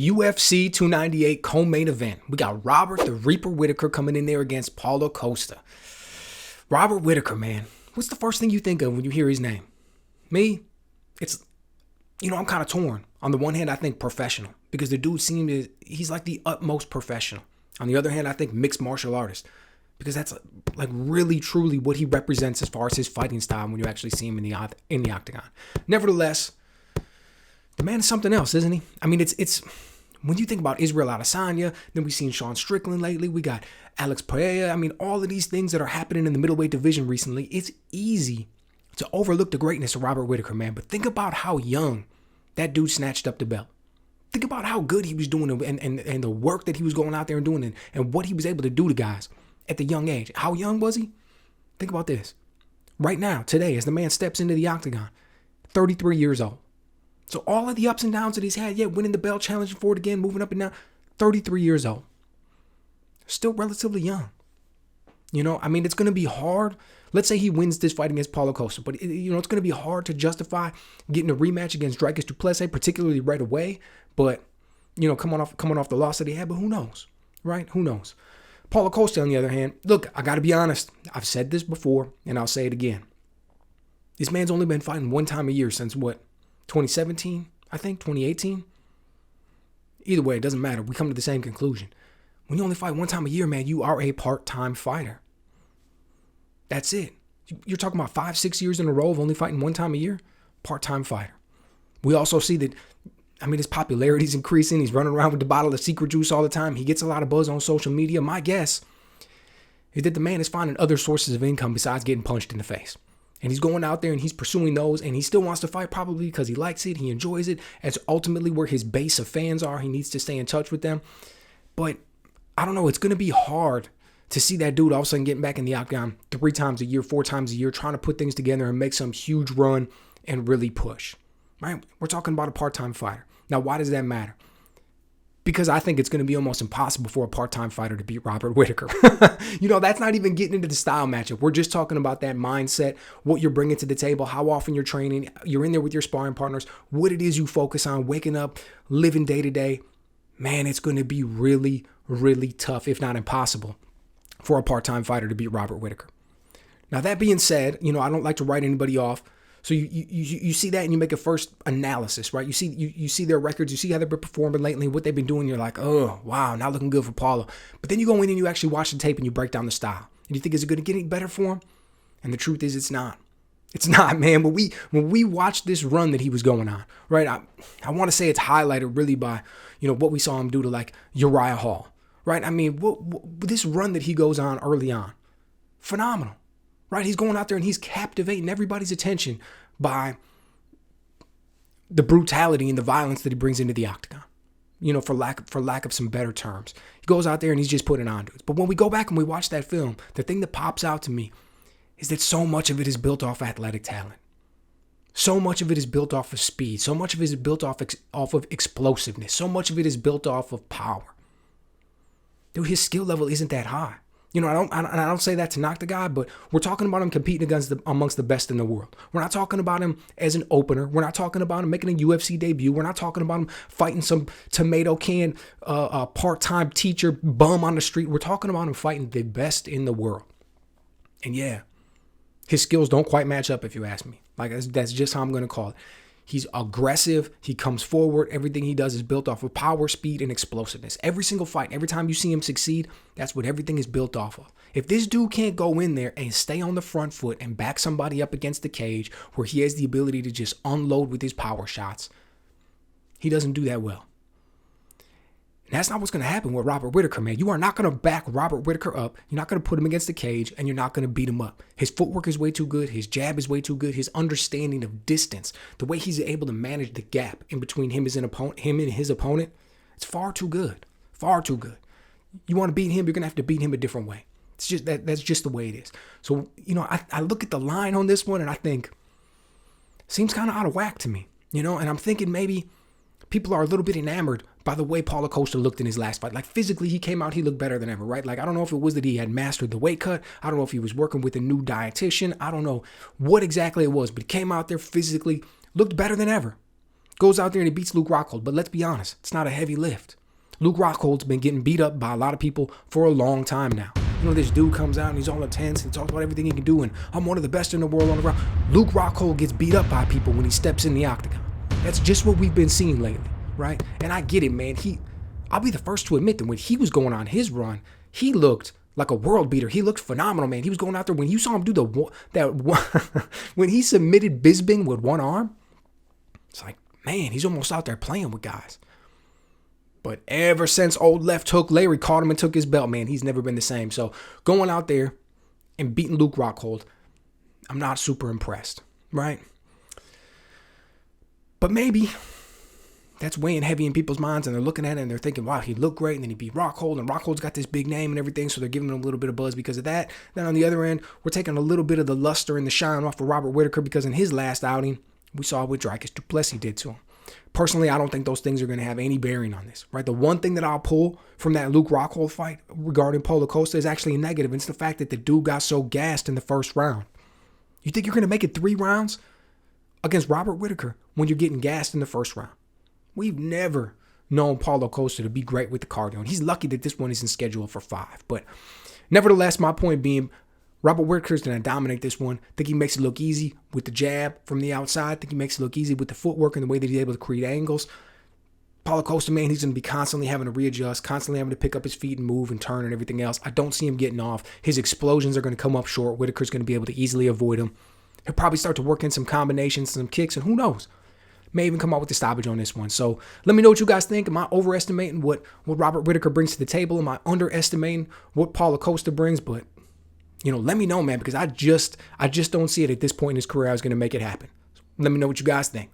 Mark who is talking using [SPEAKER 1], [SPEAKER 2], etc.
[SPEAKER 1] UFC 298 co-main event. We got Robert the Reaper Whittaker coming in there against Paulo Costa. Robert Whittaker, man. What's the first thing you think of when you hear his name? Me? It's, I'm kind of torn. On the one hand, I think professional, because the dude he's like the utmost professional. On the other hand, I think mixed martial artist, because that's like really truly what he represents as far as his fighting style when you actually see him in the octagon. Nevertheless, the man is something else, isn't he? I mean, it's when you think about Israel Adesanya, then we've seen Sean Strickland lately. We got Alex Pereira. I mean, all of these things that are happening in the middleweight division recently, it's easy to overlook the greatness of Robert Whittaker, man. But think about how young that dude snatched up the belt. Think about how good he was doing and the work that he was going out there and doing and what he was able to do to guys at the young age. How young was he? Think about this. Right now, today, as the man steps into the octagon, 33 years old. So all of the ups and downs that he's had, winning the belt, challenging for it again, moving up and down, 33 years old. Still relatively young. It's going to be hard. Let's say he wins this fight against Paulo Costa, but it's going to be hard to justify getting a rematch against Dricus du Plessis, particularly right away. But, coming off the loss that he had, but who knows, right? Who knows? Paulo Costa, on the other hand, look, I got to be honest. I've said this before, and I'll say it again. This man's only been fighting one time a year since what? 2017, I think, 2018. Either way, it doesn't matter. We come to the same conclusion. When you only fight one time a year, man, you are a part-time fighter. That's it. You're talking about 5-6 years in a row of only fighting one time a year? Part-time fighter. We also see that, his popularity is increasing. He's running around with the bottle of secret juice all the time. He gets a lot of buzz on social media. My guess is that the man is finding other sources of income besides getting punched in the face. And he's going out there and he's pursuing those, and he still wants to fight probably because he likes it, he enjoys it. It's ultimately where his base of fans are. He needs to stay in touch with them. But I don't know, it's going to be hard to see that dude all of a sudden getting back in the octagon 3 times a year, 4 times a year, trying to put things together and make some huge run and really push. Right? We're talking about a part-time fighter. Now, why does that matter? Because I think it's going to be almost impossible for a part-time fighter to beat Robert Whittaker. That's not even getting into the style matchup. We're just talking about that mindset, what you're bringing to the table, how often you're training, you're in there with your sparring partners, what it is you focus on, waking up, living day to day. Man, it's going to be really, really tough, if not impossible, for a part-time fighter to beat Robert Whittaker. Now, that being said, I don't like to write anybody off. So you see that and you make a first analysis, right? You see their records, you see how they've been performing lately, what they've been doing. You're like, oh, wow, not looking good for Paulo. But then you go in and you actually watch the tape and you break down the style. And you think, is it going to get any better for him? And the truth is, it's not. It's not, man. When we watched this run that he was going on, right? I want to say it's highlighted really by, what we saw him do to like Uriah Hall, right? This run that he goes on early on, phenomenal. Right, he's going out there and he's captivating everybody's attention by the brutality and the violence that he brings into the octagon. For lack of some better terms, he goes out there and he's just putting on dudes. But when we go back and we watch that film, the thing that pops out to me is that so much of it is built off athletic talent. So much of it is built off of speed. So much of it is built off of explosiveness. So much of it is built off of power. Dude, his skill level isn't that high. I don't say that to knock the guy, but we're talking about him competing amongst the best in the world. We're not talking about him as an opener. We're not talking about him making a UFC debut. We're not talking about him fighting some tomato can part-time teacher bum on the street. We're talking about him fighting the best in the world. And yeah, his skills don't quite match up, if you ask me. Like, that's just how I'm going to call it. He's aggressive. He comes forward. Everything he does is built off of power, speed, and explosiveness. Every single fight, every time you see him succeed, that's what everything is built off of. If this dude can't go in there and stay on the front foot and back somebody up against the cage where he has the ability to just unload with his power shots, he doesn't do that well. And that's not what's going to happen with Robert Whittaker, man. You are not going to back Robert Whittaker up. You're not going to put him against the cage, and you're not going to beat him up. His footwork is way too good. His jab is way too good. His understanding of distance, the way he's able to manage the gap in between him and his opponent, it's far too good. Far too good. You want to beat him, you're going to have to beat him a different way. It's just that's just the way it is. So, I look at the line on this one, and I think, seems kind of out of whack to me, and I'm thinking maybe people are a little bit enamored by the way Paulo Costa looked in his last fight. Like, physically, he came out, he looked better than ever, right? Like, I don't know if it was that he had mastered the weight cut. I don't know if he was working with a new dietitian. I don't know what exactly it was, but he came out there physically, looked better than ever. Goes out there and he beats Luke Rockhold. But let's be honest, it's not a heavy lift. Luke Rockhold's been getting beat up by a lot of people for a long time now. This dude comes out and he's all intense and talks about everything he can do, and I'm one of the best in the world on the ground. Luke Rockhold gets beat up by people when he steps in the octagon. That's just what we've been seeing lately, right? And I get it, man. I'll be the first to admit that when he was going on his run, he looked like a world beater. He looked phenomenal, man. He was going out there. When you saw him do when he submitted Bisping with one arm, it's like, man, he's almost out there playing with guys. But ever since old left hook Larry caught him and took his belt, man, he's never been the same. So going out there and beating Luke Rockhold, I'm not super impressed, right? But maybe that's weighing heavy in people's minds, and they're looking at it and they're thinking, wow, he looked great, and then he beat Rockhold, and Rockhold's got this big name and everything, so they're giving him a little bit of buzz because of that. Then on the other end, we're taking a little bit of the luster and the shine off of Robert Whittaker because in his last outing, we saw what Dricus du Plessis did to him. Personally, I don't think those things are going to have any bearing on this, right? The one thing that I'll pull from that Luke Rockhold fight regarding Paulo Costa is actually a negative. It's the fact that the dude got so gassed in the first round. You think you're going to make it 3 rounds against Robert Whittaker when you're getting gassed in the first round? We've never known Paulo Costa to be great with the cardio, and he's lucky that this one isn't scheduled for 5. But nevertheless, my point being, Robert Whittaker's going to dominate this one. I think he makes it look easy with the jab from the outside. I think he makes it look easy with the footwork and the way that he's able to create angles. Paulo Costa, man, he's going to be constantly having to readjust, constantly having to pick up his feet and move and turn and everything else. I don't see him getting off. His explosions are going to come up short. Whittaker's going to be able to easily avoid him. He'll probably start to work in some combinations, some kicks, and who knows? May even come out with the stoppage on this one. So let me know what you guys think. Am I overestimating what Robert Whittaker brings to the table? Am I underestimating what Paulo Costa brings? But let me know, man, because I just don't see it at this point in his career I was going to make it happen. Let me know what you guys think.